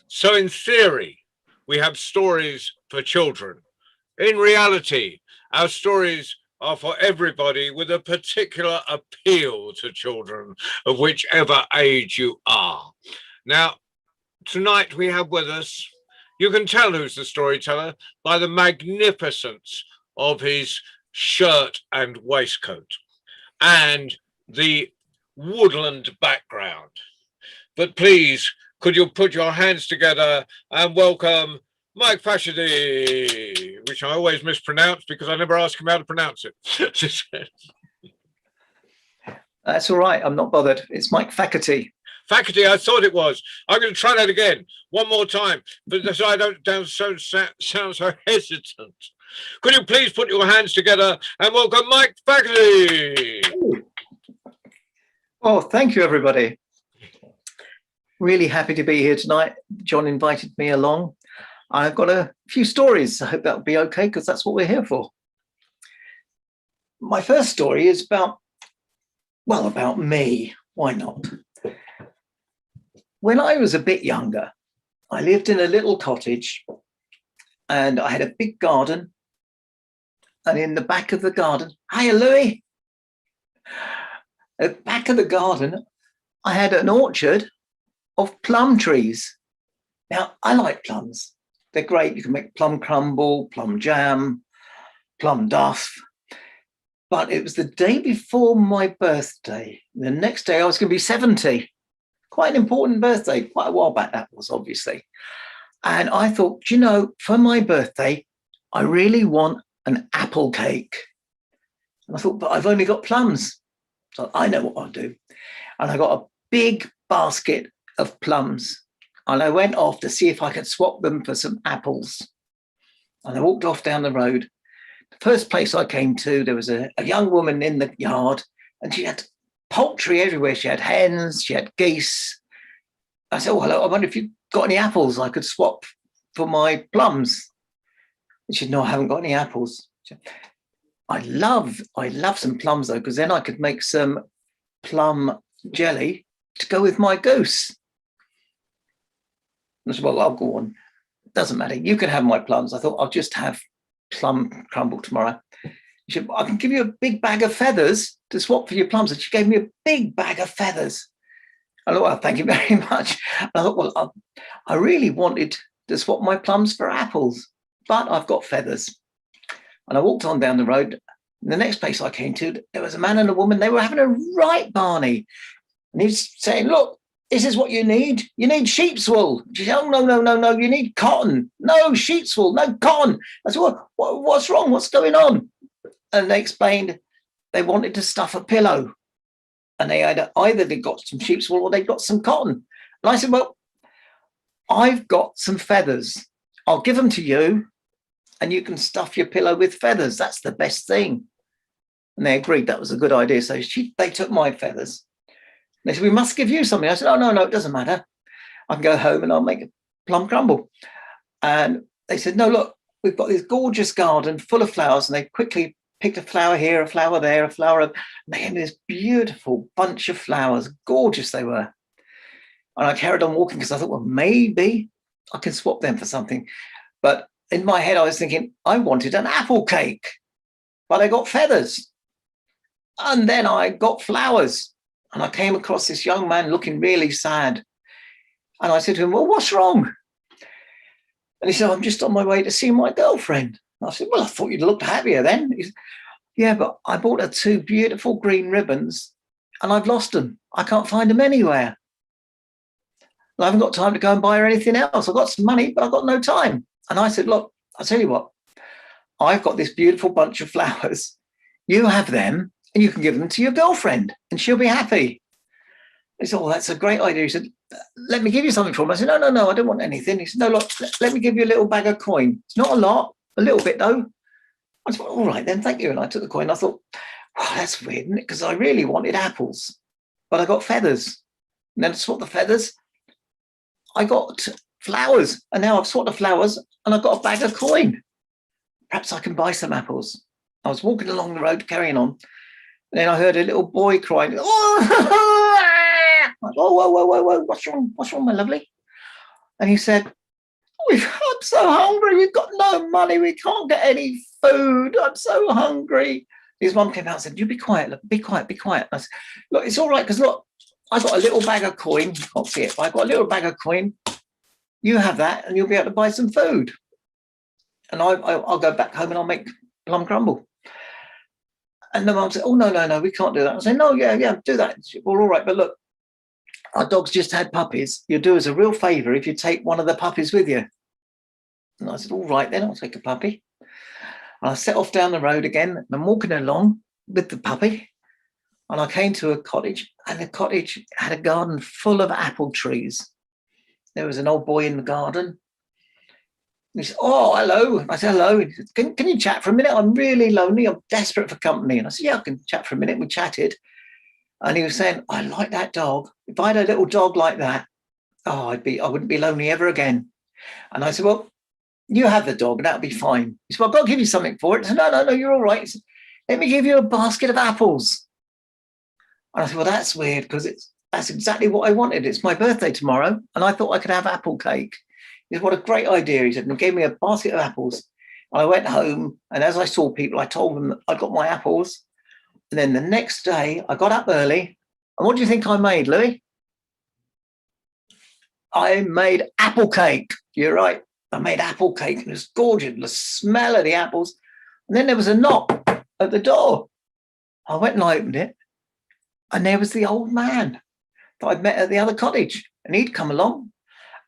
So in theory, we have stories for children. In reality, our stories are for everybody with a particular appeal to children of whichever age you are. Now, tonight we have with us, you can tell who's the storyteller by the magnificence of his shirt and waistcoat and the woodland background. But please, could you put your hands together and welcome Mike Facherty, which I always mispronounce because I never ask him how to pronounce it. That's all right. I'm not bothered. It's Mike Facherty. Faculty, I thought it was. I'm going to try that again, one more time, but so I don't sound so hesitant. Could you please put your hands together and welcome Mike Facherty? Oh, thank you, everybody. Really happy to be here tonight. John invited me along. I've got a few stories. I hope that'll be okay, because that's what we're here for. My first story is about me. Why not? When I was a bit younger, I lived in a little cottage and I had a big garden. And in the back of the garden, hiya, Louis. At the back of the garden, I had an orchard of plum trees. Now, I like plums. They're great. You can make plum crumble, plum jam, plum duff. But it was the day before my birthday. The next day I was going to be 70. Quite an important birthday. Quite a while back that was, obviously. And I thought, for my birthday, I really want an apple cake. And I thought, but I've only got plums. So I know what I'll do. And I got a big basket of plums. And I went off to see if I could swap them for some apples. And I walked off down the road. The first place I came to, there was a young woman in the yard, and she had poultry everywhere. She had hens, she had geese. I said, oh, hello, I wonder if you've got any apples I could swap for my plums. And she said, no, I haven't got any apples. I love some plums, though, because then I could make some plum jelly to go with my goose. I said, well, I'll go on. Doesn't matter. You can have my plums. I thought I'll just have plum crumble tomorrow. She said, I can give you a big bag of feathers to swap for your plums. And she gave me a big bag of feathers. I thought, well, thank you very much. And I thought, well, I really wanted to swap my plums for apples, but I've got feathers. And I walked on down the road. And the next place I came to, there was a man and a woman. They were having a right Barney. And he was saying, look, this is what you need. You need sheep's wool. She said, oh, no. You need cotton. No, sheep's wool, no cotton. I said, what's wrong? What's going on? And they explained they wanted to stuff a pillow. And they had either they got some sheep's wool or they got some cotton. And I said, well, I've got some feathers. I'll give them to you and you can stuff your pillow with feathers. That's the best thing. And they agreed that was a good idea. So they took my feathers. They said, we must give you something. I said, oh, no, it doesn't matter. I can go home and I'll make a plum crumble. And they said, no, look, we've got this gorgeous garden full of flowers. And they quickly picked a flower here, a flower there, a flower. And they had this beautiful bunch of flowers. Gorgeous they were. And I carried on walking because I thought, well, maybe I can swap them for something. But in my head, I was thinking, I wanted an apple cake, but I got feathers. And then I got flowers. And I came across this young man looking really sad. And I said to him, well, what's wrong? And he said, I'm just on my way to see my girlfriend. And I said, well, I thought you'd looked happier then. He said, yeah, but I bought her 2 beautiful green ribbons and I've lost them. I can't find them anywhere. And I haven't got time to go and buy her anything else. I've got some money, but I've got no time. And I said, look, I'll tell you what, I've got this beautiful bunch of flowers. You have them. And you can give them to your girlfriend and she'll be happy. He said, oh, that's a great idea. He said, let me give you something for him. I said, no, I don't want anything. He said, no, look, let me give you a little bag of coin. It's not a lot, a little bit though. I said, well, all right then, thank you. And I took the coin. I thought, wow, that's weird, isn't it? Because I really wanted apples, but I got feathers. And then to swap the feathers, I got flowers. And now I've swapped the flowers and I've got a bag of coin. Perhaps I can buy some apples. I was walking along the road carrying on. And then I heard a little boy crying, oh, whoa, what's wrong? What's wrong, my lovely? And he said, I'm so hungry. We've got no money. We can't get any food. I'm so hungry. His mum came out and said, you be quiet. Look, be quiet, be quiet. And I said, look, it's all right. Because look, I've got a little bag of coin. You can't see it, but I've got a little bag of coin. You have that and you'll be able to buy some food. And I'll go back home and I'll make plum crumble. And the mum said, oh, no, we can't do that. I said, no, yeah, do that. Said, well, all right, but look, our dog's just had puppies. You'll do us a real favour if you take one of the puppies with you. And I said, all right, then I'll take a puppy. And I set off down the road again. I'm walking along with the puppy. And I came to a cottage, and the cottage had a garden full of apple trees. There was an old boy in the garden. He said, oh, hello. I said, hello. He said, can you chat for a minute? I'm really lonely. I'm desperate for company. And I said, yeah, I can chat for a minute. We chatted. And he was saying, I like that dog. If I had a little dog like that, I wouldn't be lonely ever again. And I said, well, you have the dog and that'll be fine. He said, well, I've got to give you something for it. I said, no, you're all right. He said, let me give you a basket of apples. And I said, well, that's weird because that's exactly what I wanted. It's my birthday tomorrow. And I thought I could have apple cake. He said, what a great idea. He said, and he gave me a basket of apples. And I went home. And as I saw people, I told them that I got my apples. And then the next day I got up early. And what do you think I made, Louis? I made apple cake. You're right. I made apple cake and it was gorgeous. The smell of the apples. And then there was a knock at the door. I went and opened it. And there was the old man that I'd met at the other cottage. And he'd come along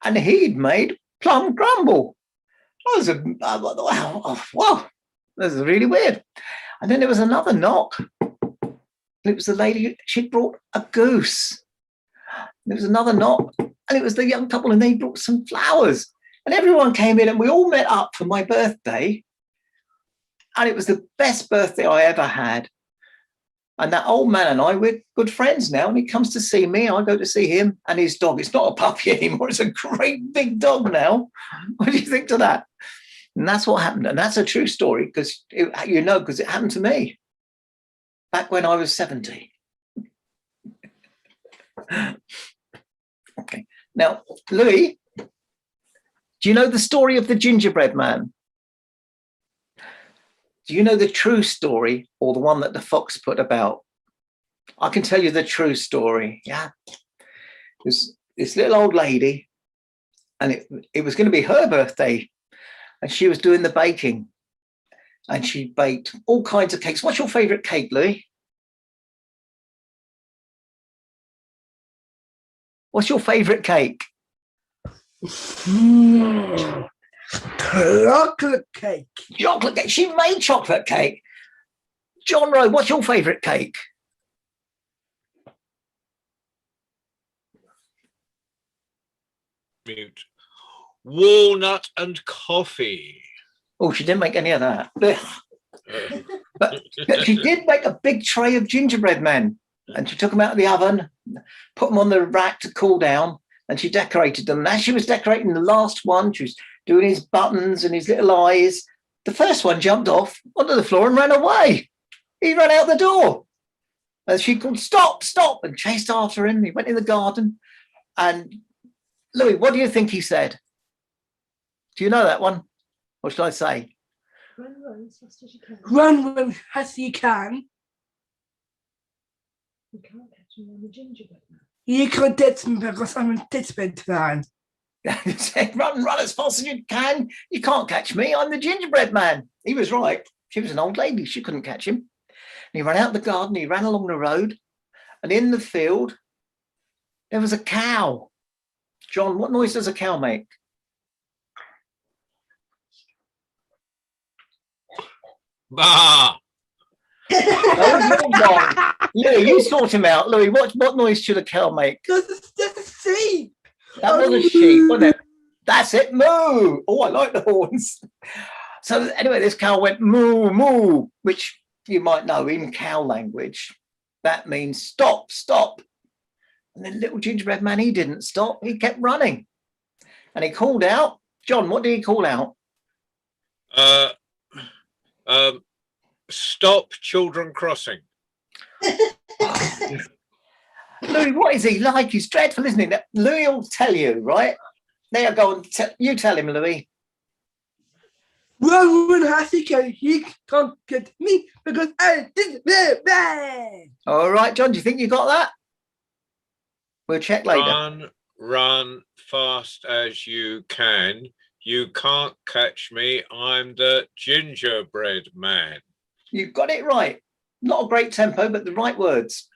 and he'd made plum crumble. I thought, wow, this is really weird. And then there was another knock. It was the lady, she'd brought a goose. There was another knock. And it was the young couple and they brought some flowers. And everyone came in and we all met up for my birthday. And it was the best birthday I ever had. And that old man and I, we're good friends now. And he comes to see me. I go to see him and his dog. It's not a puppy anymore. It's a great big dog now. What do you think to that? And that's what happened. And that's a true story because, because it happened to me back when I was 70. Okay. Now, Louis, do you know the story of the gingerbread man? Do you know the true story or the one that the fox put about? I can tell you the true story. Yeah. There's this little old lady and it was going to be her birthday and she was doing the baking and she baked all kinds of cakes. What's your favorite cake, Louis? What's your favorite cake? Chocolate cake. Chocolate cake. She made chocolate cake. John Rowe, what's your favorite cake? Mute. Walnut and coffee. Oh, she didn't make any of that. But she did make a big tray of gingerbread men. And she took them out of the oven, put them on the rack to cool down, and she decorated them. And as she was decorating the last one, she was doing his buttons and his little eyes. The first one jumped off onto the floor and ran away. He ran out the door. And she called, stop, and chased after him. He went in the garden. And Louis, what do you think he said? Do you know that one? What should I say? Run as fast as you can. Run as fast as you can. You can't catch me on the gingerbread man. You can't get me because I'm a gingerbread man. He said, run as fast as you can. You can't catch me. I'm the gingerbread man. He was right. She was an old lady. She couldn't catch him. And he ran out the garden. He ran along the road. And in the field, there was a cow. John, what noise does a cow make? Bah! Louis, you sort him out. Louis, what noise should a cow make? That's a sheep. That was a sheep, wasn't it? That's it, moo. Oh, I like the horns. So anyway, this cow went moo, moo, which you might know in cow language. That means stop, stop. And then little gingerbread man, he didn't stop. He kept running. And he called out. John, what did he call out? Stop children crossing. Louis, what is he like? He's dreadful, isn't he? Louis will tell you, right? There, go on. You tell him, Louis. Rowan has to go. He can't get me because I did it. All right, John, do you think you got that? We'll check later. Run fast as you can. You can't catch me. I'm the gingerbread man. You got it right. Not a great tempo, but the right words.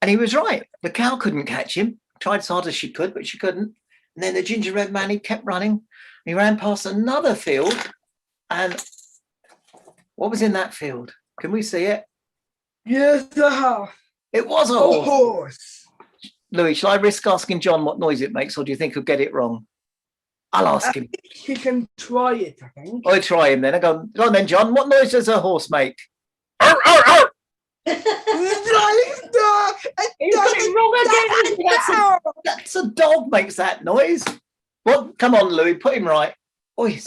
And he was right. The cow couldn't catch him. Tried as hard as she could, but she couldn't. And then the gingerbread man, he kept running. He ran past another field. And what was in that field? Can we see it? Yes, the horse. It was a A horse. horse. Louis, shall I risk asking John what noise it makes, or do you think he'll get it wrong? I'll ask him. He can try it, I think. I'll try him then. I go on then, John. What noise does a horse make? Arr, arr, arr. He's got it wrong again. That's a dog makes that noise. What? Come on, Louis, put him right. Oh, that's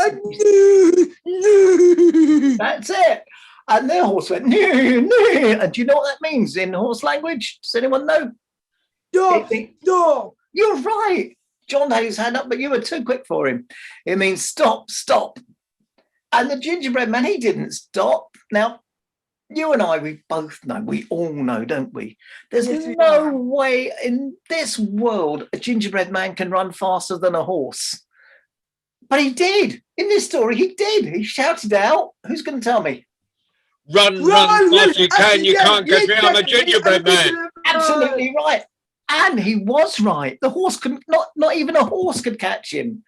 it. And the horse went, nee, nee. And do you know what that means in horse language? Does anyone know? Dog, dog. You're right. John had his hand up, but you were too quick for him. It means stop, stop. And the gingerbread man, he didn't stop. Now, you and I, we both know, we all know, don't we? There's no way in this world a gingerbread man can run faster than a horse. But he did. In this story, he did. He shouted out. Who's going to tell me? Run fast as you can. You can't catch me. I'm a gingerbread man. Absolutely right. And he was right. The horse couldn't, not even a horse could catch him.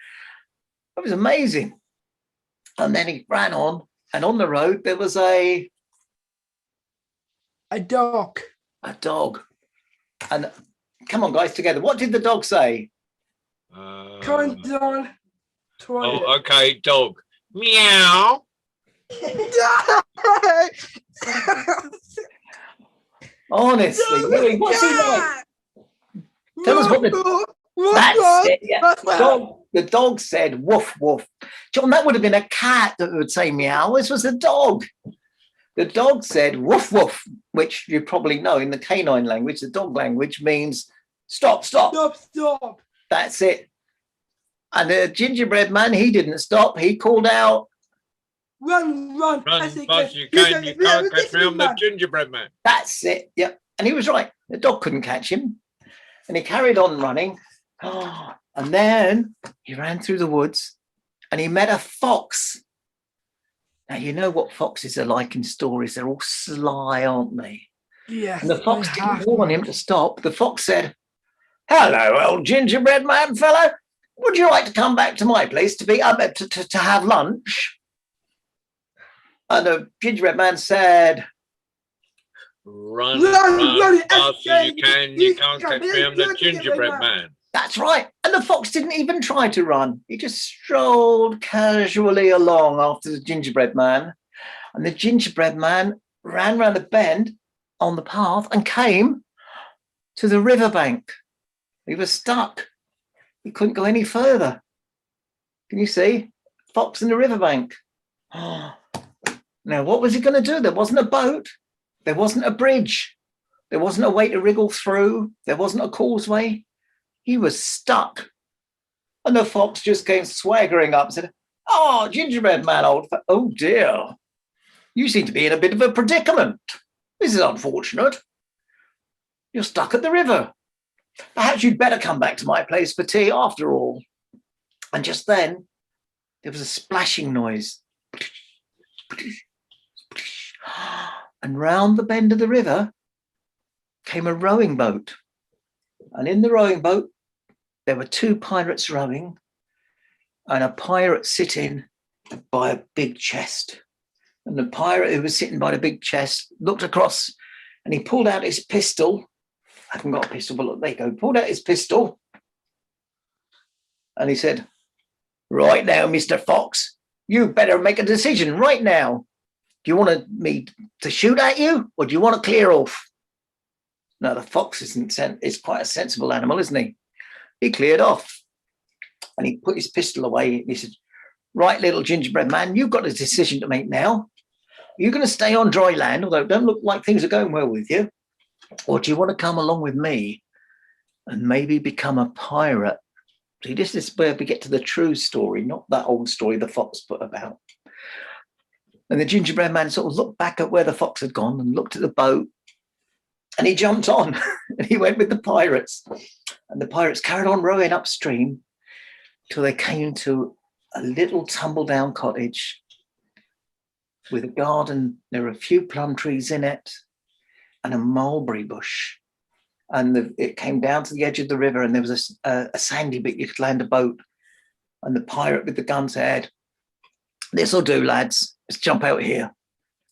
It was amazing. And then he ran on, and on the road there was a dog. A dog. And come on, guys, together. What did the dog say? Come on. Try it. Oh, okay, dog. Meow. Honestly, really, what's he like? Tell us what that's it. Yeah. The dog said woof woof. John, that would have been a cat that would say meow. This was a dog. The dog said woof woof, which you probably know in the canine language, the dog language means stop, stop. Stop, stop. That's it. And the gingerbread man, he didn't stop. He called out, Run. Run fast as you can. You can't catch me. I'm the gingerbread man. that's it. Yep. And he was right. The dog couldn't catch him. And he carried on running. Oh, and then he ran through the woods and he met a fox. Now, you know what foxes are like in stories. They're all sly, aren't they? Yes. And the fox didn't want him to stop. The fox said, hello, old gingerbread man fellow. Would you like to come back to my place to be to have lunch? And the gingerbread man said, Run fast as you can. You can't catch me. I'm the gingerbread man. that's right. And the fox didn't even try to run. He just strolled casually along after the gingerbread man. And the gingerbread man ran round a bend on the path and came to the riverbank. He was stuck. He couldn't go any further. Can you see? Fox in the riverbank. Now, what was he going to do? There wasn't a boat. There wasn't a bridge. There wasn't a way to wriggle through. There wasn't a causeway. He was stuck. And the fox just came swaggering up and said, oh, gingerbread man, oh dear. You seem to be in a bit of a predicament. This is unfortunate. You're stuck at the river. Perhaps you'd better come back to my place for tea after all. And just then, there was a splashing noise. And round the bend of the river came a rowing boat. And in the rowing boat, there were two pirates rowing and a pirate sitting by a big chest. And the pirate who was sitting by the big chest looked across and he pulled out his pistol. I haven't got a pistol, but look, there you go. Pulled out his pistol and he said, right now, Mr. Fox, you better make a decision right now. Do you want me to shoot at you or do you want to clear off? Now, the fox is quite a sensible animal, isn't he? He cleared off and he put his pistol away. And he said, right, little gingerbread man, you've got a decision to make now. Are you going to stay on dry land, although it don't look like things are going well with you? Or do you want to come along with me and maybe become a pirate See, this is where we get to the true story, not that old story the fox put about. And the gingerbread man sort of looked back at where the fox had gone and looked at the boat, and he jumped on and he went with the pirates. And the pirates carried on rowing upstream till they came to a little tumble-down cottage with a garden. There were a few plum trees in it and a mulberry bush. And it came down to the edge of the river, and there was a sandy bit you could land a boat. And the pirate with the gun said, "This'll do, lads. Let's jump out here."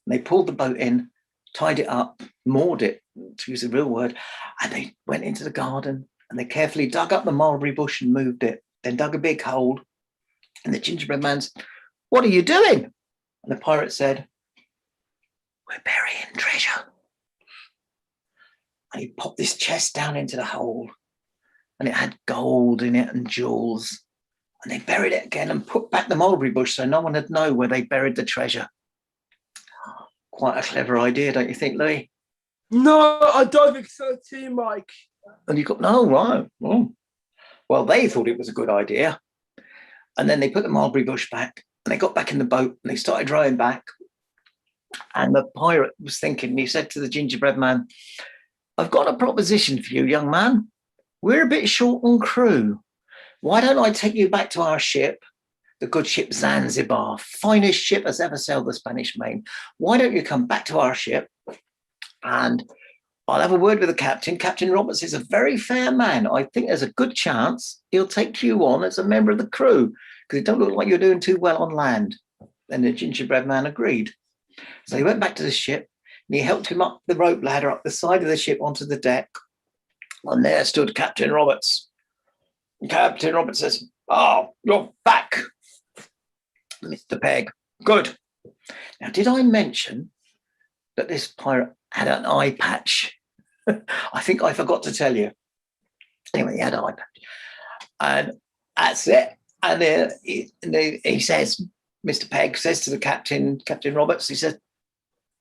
And they pulled the boat in, tied it up, moored it, to use a real word, and they went into the garden and they carefully dug up the mulberry bush and moved it, then dug a big hole. And the gingerbread man said, "What are you doing?" And the pirate said, "We're burying treasure." And he popped this chest down into the hole, and it had gold in it and jewels. And they buried it again and put back the mulberry bush so no one would know where they buried the treasure. Quite a clever idea, don't you think, Louis? No, I don't think so too, Mike. And you got, no, right. Well, they thought it was a good idea. And then they put the mulberry bush back, and they got back in the boat and they started rowing back. And the pirate was thinking, he said to the gingerbread man, "I've got a proposition for you, young man. We're a bit short on crew. Why don't I take you back to our ship, the good ship Zanzibar, finest ship that's ever sailed the Spanish Main. Why don't you come back to our ship and I'll have a word with the captain. Captain Roberts is a very fair man. I think there's a good chance he'll take you on as a member of the crew because it don't look like you're doing too well on land." And the gingerbread man agreed. So he went back to the ship and he helped him up the rope ladder up the side of the ship onto the deck. And there stood Captain Roberts. Captain Roberts says, "Oh, you're back, Mr. Pegg. Good. Now, did I mention that this pirate had an eye patch?" I think I forgot to tell you. Anyway, he had an eye patch. And that's it. And he says, Mr. Pegg says to the captain, Captain Roberts, he says,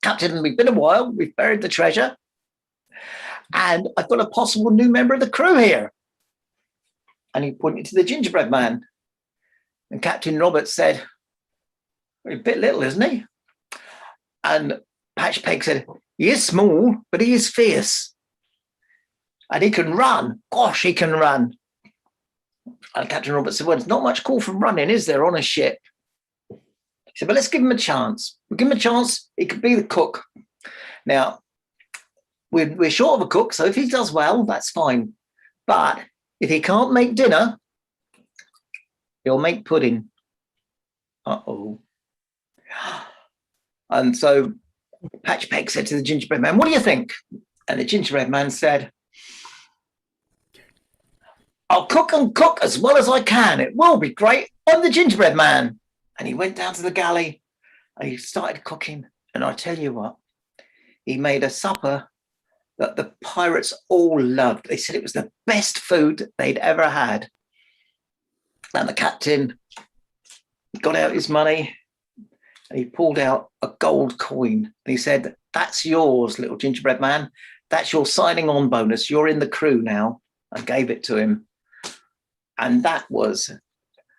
"Captain, we've been a while. We've buried the treasure. And I've got a possible new member of the crew here." And he pointed to the gingerbread man. And Captain Roberts said, "He's a bit little, isn't he?" And Patch Peg said, "He is small, but he is fierce. And he can run. Gosh, he can run." And Captain Roberts said, "Well, there's not much call for running, is there, on a ship?" He said, "But let's give him a chance. We'll give him a chance. He could be the cook. Now, we're short of a cook, so if he does well, that's fine. But if he can't make dinner, he'll make pudding." Uh-oh. And so Patch Peg said to the gingerbread man, "What do you think?" And the gingerbread man said, "I'll cook and cook as well as I can. It will be great. I'm the gingerbread man." And he went down to the galley and he started cooking. And I tell you what, he made a supper that the pirates all loved. They said it was the best food they'd ever had. And the captain got out his money and he pulled out a gold coin. And he said, "That's yours, little gingerbread man. That's your signing on bonus. You're in the crew now." And gave it to him. And that was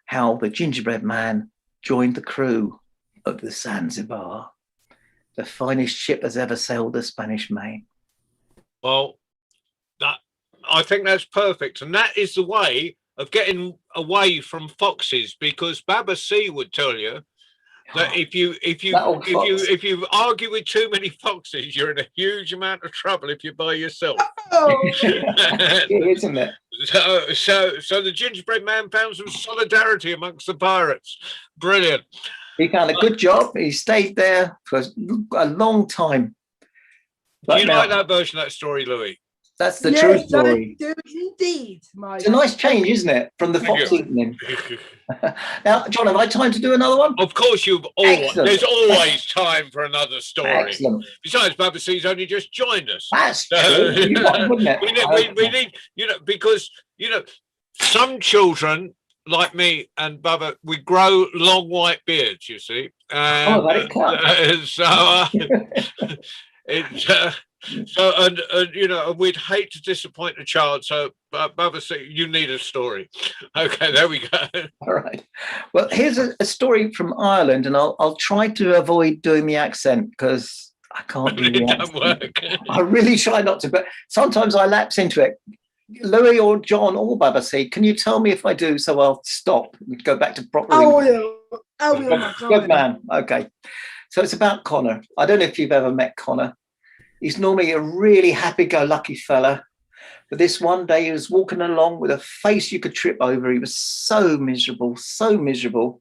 how the gingerbread man joined the crew of the Zanzibar, the finest ship that's ever sailed the Spanish Main. Well, I think that's perfect, and that is the way of getting away from foxes, because Baba C would tell you that if you argue with too many foxes, you're in a huge amount of trouble if you're by yourself. Oh. Isn't it? So the gingerbread man found some solidarity amongst the pirates. Brilliant. He found a good job. He stayed there for a long time. Do you like that version of that story, Louis? That's the true story. I do indeed, Mike. It's a nice change, isn't it, from the fox eating him? Now, John, have I time to do another one? Of course, there's always time for another story. Excellent. Besides, Baba C's only just joined us. That's true. You might, wouldn't it? We need, because some children like me and Baba, we grow long white beards. You see. Very clever. So It, so, and and we'd hate to disappoint a child. So, Baba, you need a story. Okay, there we go. All right. Well, here's a story from Ireland, and I'll try to avoid doing the accent because I can't do the accent. Work. I really try not to, but sometimes I lapse into it. Louis or John or Baba, can you tell me if I do? So I'll stop and go back to proper. I will, my Good man. Okay. So it's about Connor. I don't know if you've ever met Connor. He's normally a really happy-go-lucky fella. But this one day he was walking along with a face you could trip over. He was so miserable, so miserable.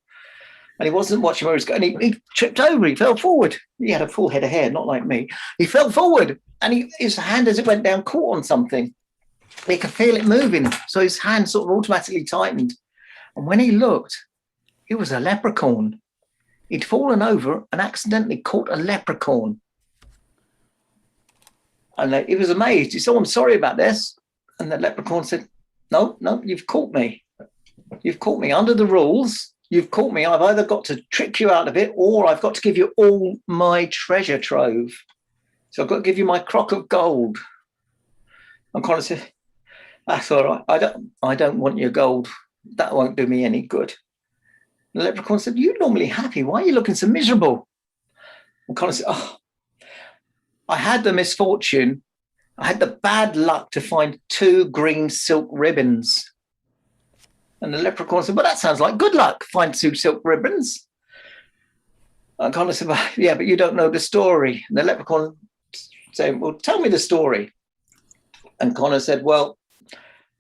And he wasn't watching where he was going. He tripped over. He fell forward. He had a full head of hair, not like me. He fell forward. And his hand, as it went down, caught on something. He could feel it moving. So his hand sort of automatically tightened. And when he looked, it was a leprechaun. He'd fallen over and accidentally caught a leprechaun. And he was amazed. He said, "Oh, I'm sorry about this." And the leprechaun said, no, you've caught me. You've caught me under the rules. You've caught me. I've either got to trick you out of it or I've got to give you all my treasure trove. So I've got to give you my crock of gold. And Connor said, "That's all right. I don't want your gold. That won't do me any good." And the leprechaun said, "You're normally happy. Why are you looking so miserable?" And Connor said, "Oh, I had the misfortune, I had the bad luck to find 2 green silk ribbons." And the leprechaun said, "Well, that sounds like good luck, find 2 silk ribbons." And Connor said, "Well, yeah, but you don't know the story." And the leprechaun said, "Well, tell me the story." And Connor said, "Well,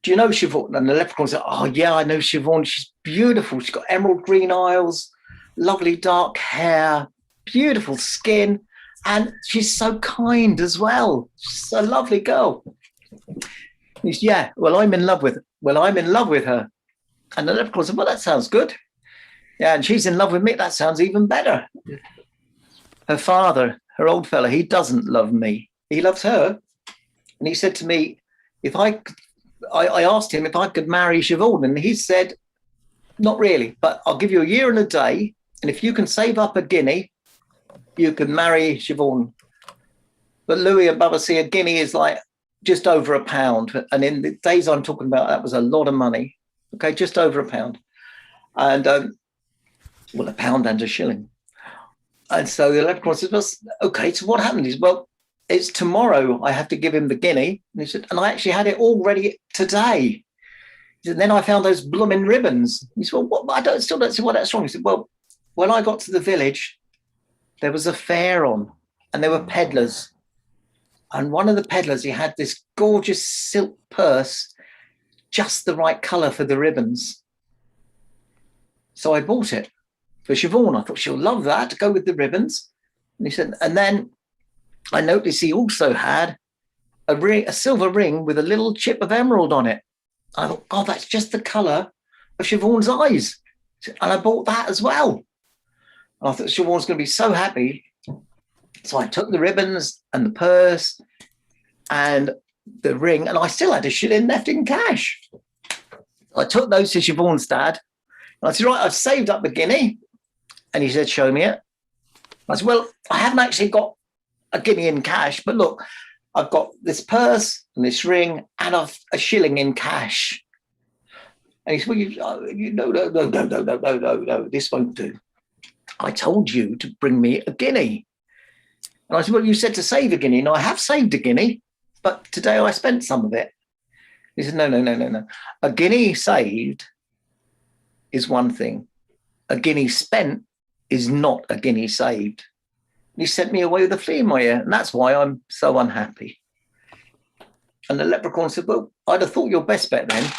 do you know Siobhan?" And the leprechaun said, "Oh, yeah, I know Siobhan. She's beautiful. She's got emerald green eyes, lovely dark hair, beautiful skin. And she's so kind as well. She's a lovely girl." He said, "Yeah, well, I'm in love with her. And the leprechaun said, "Well, that sounds good. Yeah, and she's in love with me. That sounds even better." Her father, her old fella, he doesn't love me. He loves her. And he said to me, I asked him if I could marry Siobhan. And he said, "Not really, but I'll give you a year and a day. And if you can save up a guinea, you can marry Siobhan." But Louis and Baba, a guinea is like just over £1. And in the days I'm talking about, that was a lot of money. Okay, just over £1. And, well, £1 and a shilling. And so the leprechaun said, "Well, okay, so what happened?" He said, "Well, it's tomorrow I have to give him the guinea." And he said, "And I actually had it all ready today." He said, "Then I found those blooming ribbons." He said, "Well, what? Still don't see why that's wrong." He said, "Well, when I got to the village, there was a fair on and there were peddlers. And one of the peddlers, he had this gorgeous silk purse, just the right colour for the ribbons. So I bought it for Siobhan. I thought she'll love that to go with the ribbons." And he said, "And then I noticed he also had a silver ring with a little chip of emerald on it." I thought, God, that's just the colour of Siobhan's eyes. And I bought that as well. And I thought Siobhan's going to be so happy. So I took the ribbons and the purse and the ring, and I still had a shilling left in cash. I took those to Siobhan's dad. And I said, "Right, I've saved up a guinea." And he said, "Show me it." I said, "Well, I haven't actually got a guinea in cash, but look, I've got this purse and this ring and a shilling in cash." And he said, "Well, no, this won't do. I told you to bring me a guinea." And I said, "Well, you said to save a guinea." "No, I have saved a guinea, but today I spent some of it." He said, No. A guinea saved is one thing. A guinea spent is not a guinea saved." And he sent me away with a flea in my ear, and that's why I'm so unhappy. And the leprechaun said, "Well, I'd have thought your best bet then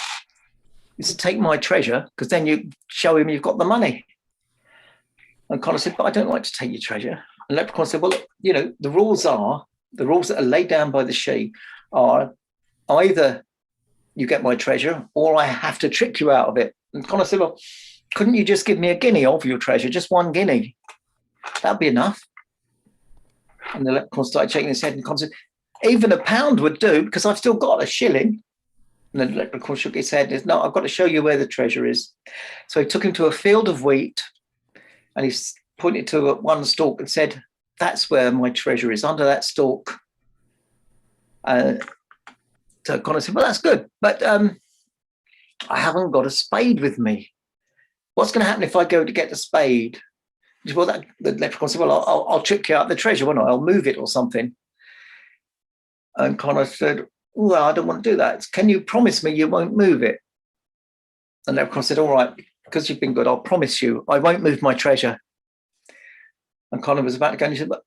is to take my treasure, because then you show him you've got the money." And Connor said, "But I don't like to take your treasure." And the leprechaun said, "Well, the rules that are laid down by the she are either you get my treasure or I have to trick you out of it." And Connor said, "Well, couldn't you just give me a guinea of your treasure, just one guinea? That'd be enough." And the leprechaun started shaking his head, and Connor said, "Even £1 would do, because I've still got a shilling." And the leprechaun shook his head and said, "No, I've got to show you where the treasure is." So he took him to a field of wheat, and he pointed to one stalk and said, that's where my treasure is, under that stalk. So Connor said, well, that's good, but I haven't got a spade with me. What's going to happen if I go to get the spade? He said, well, the leprechaun said, well, I'll trick you out the treasure, won't I? I'll move it or something. And Connor said, well, I don't want to do that. Can you promise me you won't move it? And the leprechaun said, all right, because you've been good, I'll promise you I won't move my treasure. And Connor was about to go, and he said, but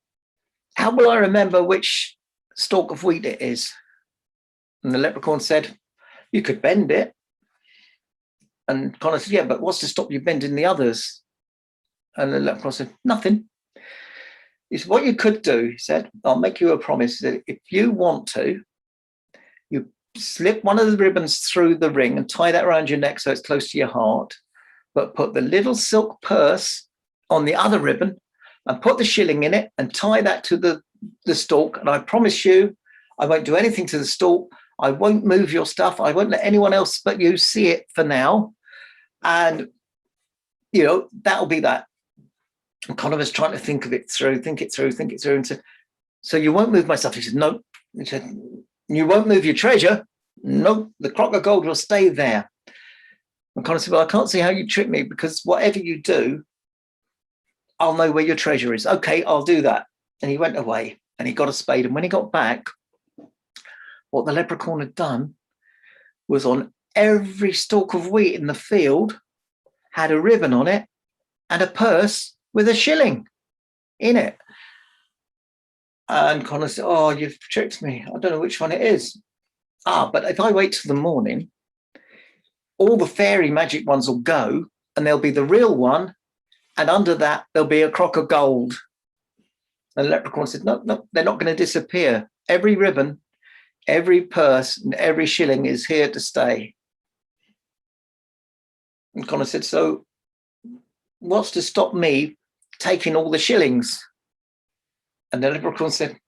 how will I remember which stalk of wheat it is? And the leprechaun said, you could bend it. And Connor said, yeah, but what's to stop you bending the others? And the leprechaun said, nothing. He said, what you could do, he said, I'll make you a promise that if you want to, you slip one of the ribbons through the ring and tie that around your neck so it's close to your heart, but put the little silk purse on the other ribbon and put the shilling in it and tie that to the stalk. And I promise you, I won't do anything to the stalk. I won't move your stuff. I won't let anyone else but you see it for now. And, you know, that'll be that. And Connor was trying to think it through. And said, so you won't move my stuff? He said, no. He said, you won't move your treasure? No, the clock of gold will stay there. And Connor said, well, I can't see how you trick me, because whatever you do, I'll know where your treasure is. Okay, I'll do that. And he went away and he got a spade. And when he got back, what the leprechaun had done was, on every stalk of wheat in the field had a ribbon on it and a purse with a shilling in it. And Connor said, oh, you've tricked me. I don't know which one it is. But if I wait till the morning, all the fairy magic ones will go and there'll be the real one. And under that, there'll be a crock of gold. And the leprechaun said, no, they're not going to disappear. Every ribbon, every purse, and every shilling is here to stay. And Connor said, so what's to stop me taking all the shillings? And the leprechaun said,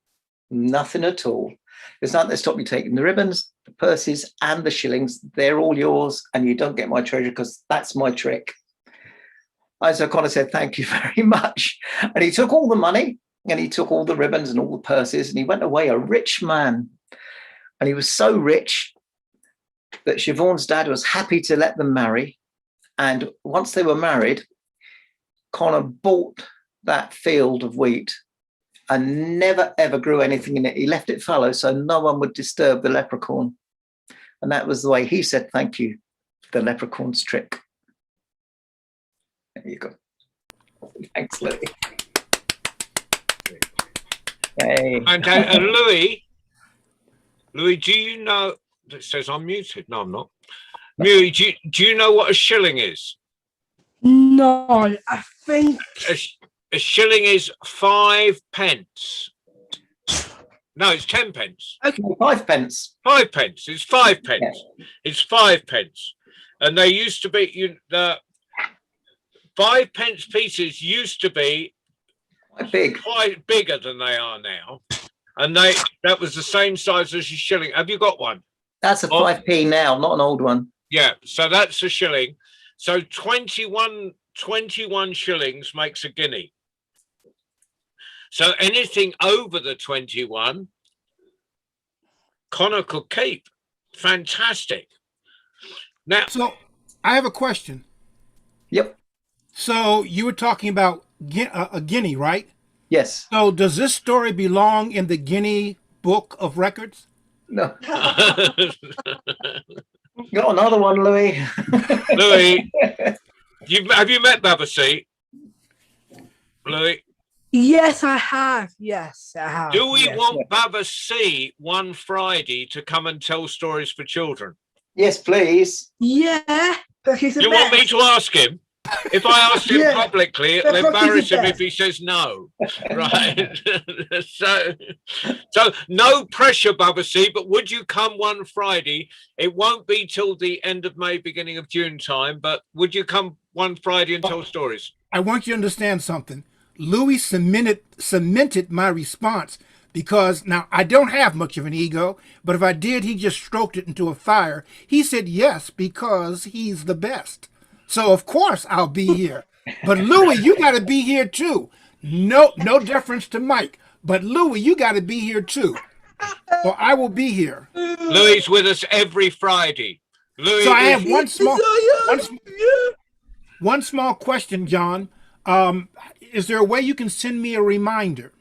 nothing at all. There's nothing to stop me taking the ribbons, the purses, and the shillings. They're all yours, and you don't get my treasure, because that's my trick. And so Connor said, thank you very much. And he took all the money, and he took all the ribbons and all the purses, and he went away a rich man. And he was so rich that Siobhan's dad was happy to let them marry. And once they were married, Connor bought that field of wheat and never, ever grew anything in it. He left it fallow so no one would disturb the leprechaun. And that was the way he said thank you, the leprechaun's trick. There you go. Thanks, Louis. Hey. And Louis, do you know, it says I'm muted. No, I'm not. Louis, do you know what a shilling is? No, I think A shilling is 5 pence. No, it's 10 pence. Okay, 5 pence. 5 pence. It's 5 pence. Yeah. It's 5 pence. And they used to be, the 5 pence pieces used to be Quite big. quite bigger than they are now. And that was the same size as a shilling. Have you got one? That's a 5p now, not an old one. Yeah, so that's a shilling. So 21 shillings makes a guinea. So anything over the 21, Connor could keep. Fantastic. Now, So I have a question. Yep. So you were talking about a guinea, right? Yes. So does this story belong in the Guinea Book of Records? No. Got another one, Louis. Louis, have you met Babasi? Louis? yes, I have. Yes, I have. Do we Yes, want Babasi one Friday to come and tell stories for children? Yes, please. Yeah, but he's the You best. want me to ask him? If I ask him Yeah, publicly, it'll that's what embarrass he him said. if he says no. Right. so no pressure, Babasi, but would you come one Friday? It won't be till the end of May, beginning of June time, but would you come one Friday and tell stories? I want you to understand something. Louis cemented my response because now I don't have much of an ego, but if I did, he just stroked it into a fire. He said yes because he's the best. So of course I'll be here. But Louis, you got to be here too. No deference to Mike. But Louis, you got to be here too. Or I will be here. Louis is with us every Friday. Louis So I is- have one small question, John. Is there a way you can send me a reminder?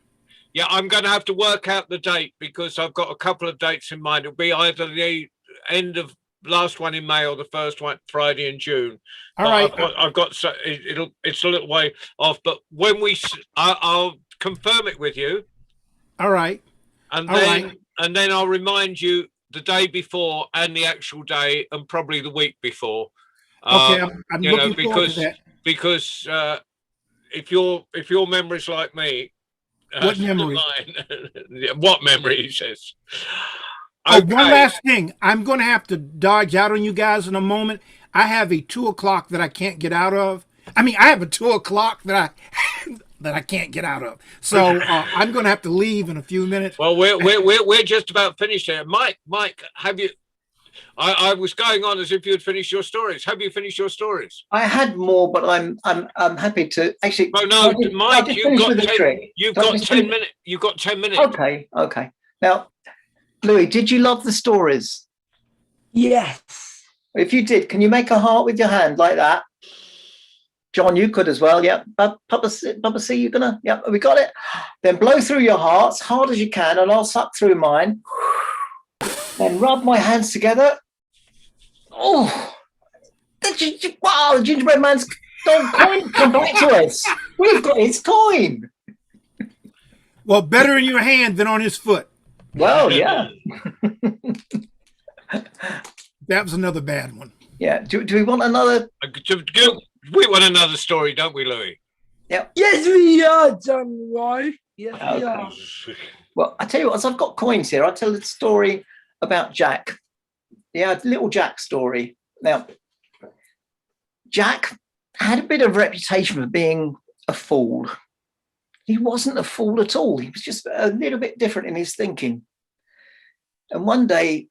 Yeah, I'm going to have to work out the date because I've got a couple of dates in mind. It'll be either the end of last one in May or the first one Friday in June. All right. I've got so it's a little way off, but when I'll confirm it with you. All right. And All then right. and then I'll remind you the day before and the actual day and probably the week before. Okay, I'm looking forward to that. Because if your memory's like me, What memory? What memory? He says. Oh, Okay. one last thing. I'm going to have to dodge out on you guys in a moment. I have a 2:00 that I can't get out of. I mean, I have a 2:00 that I can't get out of. So I'm going to have to leave in a few minutes. Well, we're just about finished here. Mike, have you? I was going on as if you had finished your stories. Have you finished your stories? I had more, but I'm happy to actually. Oh no, Mike, you've got 10 minutes. You've got 10 minutes. Okay. Now, Louis, did you love the stories? Yes. If you did, can you make a heart with your hand like that? John, you could as well. Yep. Papa C, you're gonna. Yep, we got it. Then blow through your hearts hard as you can, and I'll suck through mine. Then rub my hands together. Oh, wow! The gingerbread man's coin come back to us. We've got his coin. Well, better in your hand than on his foot. Well, yeah. That was another bad one. Yeah. Do we want another? We want another story, don't we, Louis? Yep. Yes, we are, John Roy. Yes, we Okay. are. Well, I tell you what, as I've got coins here, I'll tell the story about Jack. Yeah, little Jack story. Now, Jack had a bit of a reputation for being a fool. He wasn't a fool at all. He was just a little bit different in his thinking. And one day,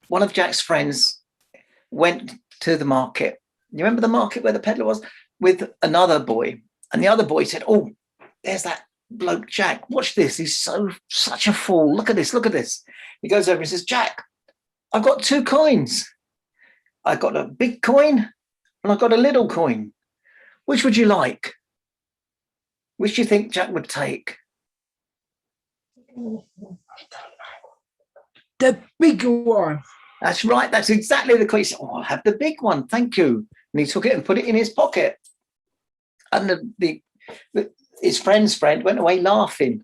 one of Jack's friends went to the market. You remember the market where the peddler was? With another boy. And the other boy said, oh, there's that bloke Jack. Watch this. He's such a fool. Look at this. Look at this. He goes over and says, Jack, I've got 2 coins. I've got a big coin and I've got a little coin. Which would you like? Which do you think Jack would take? The big one. That's right. That's exactly the coin. He said, oh, I'll have the big one. Thank you. And he took it and put it in his pocket. And his friend's friend went away laughing.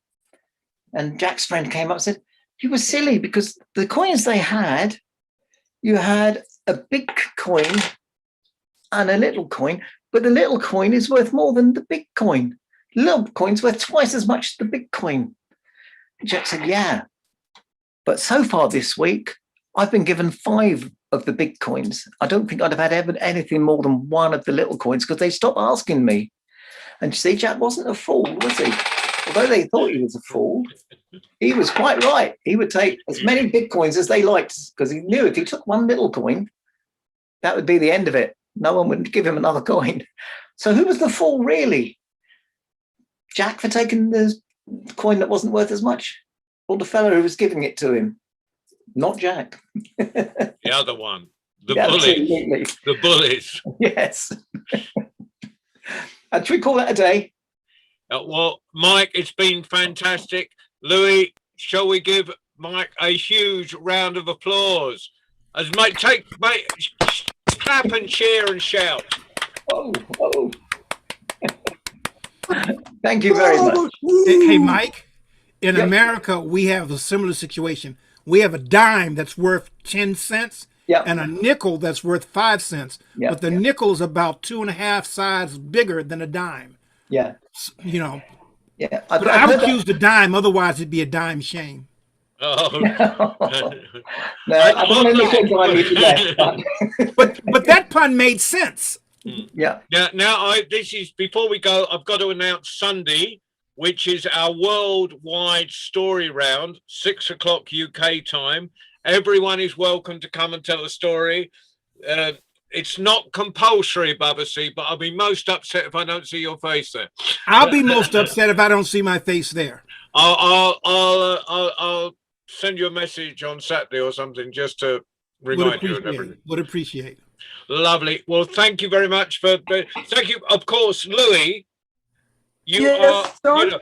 And Jack's friend came up and said, you were silly because the coins they had, you had a big coin and a little coin, but the little coin is worth more than the big coin. The little coin's worth twice as much as the big coin. Jack said, yeah, but so far this week, I've been given 5 of the big coins. I don't think I'd have had ever anything more than 1 of the little coins because they stopped asking me. And you see, Jack wasn't a fool, was he? Although they thought he was a fool, he was quite right. He would take as many big coins as they liked because he knew if he took 1 little coin, that would be the end of it. No one would give him another coin. So who was the fool really? Jack for taking the coin that wasn't worth as much? Or the fellow who was giving it to him? Not Jack. The other one. The Absolutely. bullies. The bullies. Yes. And should we call that a day? Well, Mike, it's been fantastic. Louis, shall we give Mike a huge round of applause? As mate, clap and cheer and shout. Oh. Thank you very much. Hey, Mike, in America, we have a similar situation. We have a dime that's worth 10 cents and a nickel that's worth 5 cents. But the nickel is about 2.5 sizes bigger than a dime. Yeah. You know. Yeah. But I would use the dime, otherwise it'd be a dime shame. Oh. No, I don't want to look at dime you today. But that pun made sense. Yeah. Now, this is before we go. I've got to announce Sunday, which is our worldwide story round, 6 o'clock UK time. Everyone is welcome to come and tell a story. it's not compulsory, Babasi, but I'll be most upset if I don't see your face there. I'll be most upset if I don't see my face there. I'll send you a message on Saturday or something just to remind you and everything. Would appreciate. Lovely. Well, thank you very much thank you. Of course, Louis, you Yes, are, John? you know,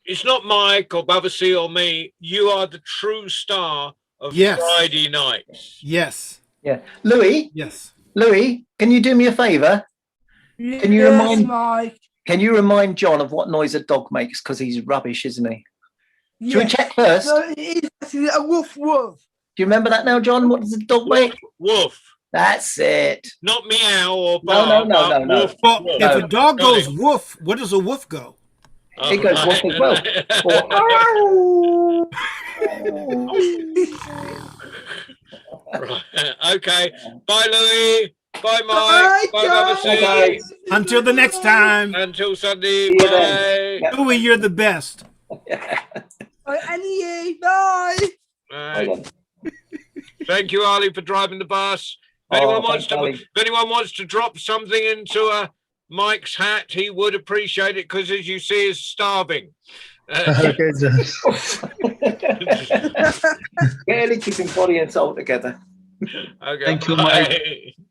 it's not Mike or Babasi or me. You are the true star of Yes. Friday nights. Yes. Yeah. Louis, Yes. Louis, can you do me a favor? Yes, you remind- Mike. Can you remind John of what noise a dog makes? Because he's rubbish, isn't he? Should we Yes. check first? No, it is actually a woof woof. Do you remember that now, John? What does a dog make? Woof. That's it. Not meow or No, bark. no, no, but no, no. woof, Well, woof. if a dog Got goes it. woof, where does a woof go? It goes woof as well. Right. Okay. Bye, Louis. Bye, Mike. Bye, Bye, John. Babasi. Bye. Until the next time. Until Sunday. See you Bye. then. Yeah. Louis, you're the best. Bye, Annie. Bye. Right. Thank you, Ali, for driving the bus. If Oh, anyone thanks, Ali. if anyone wants to drop something into Mike's hat, he would appreciate it because, as you see, he's starving. Okay, John. Barely keeping body and soul together. Okay. Thank you, bye. Mike.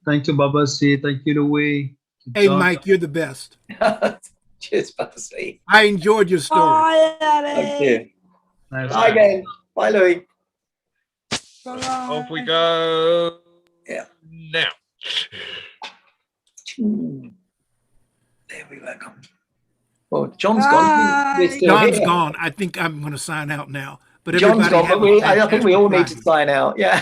Thank you, Babasi. Thank you, Louis. Hey, John. Mike, you're the best. Cheers, Babasi. I enjoyed your story. Bye, Thank Annie. you. Nice. Bye again. Bye, Louis. Bye. Off we go. Yeah. Now. There we go. Well, John's gone. We're still John's here. gone. I think I'm going to sign out now. But John's everybody gone, but have a I think we fantastic all need to Friday. sign out. Yeah.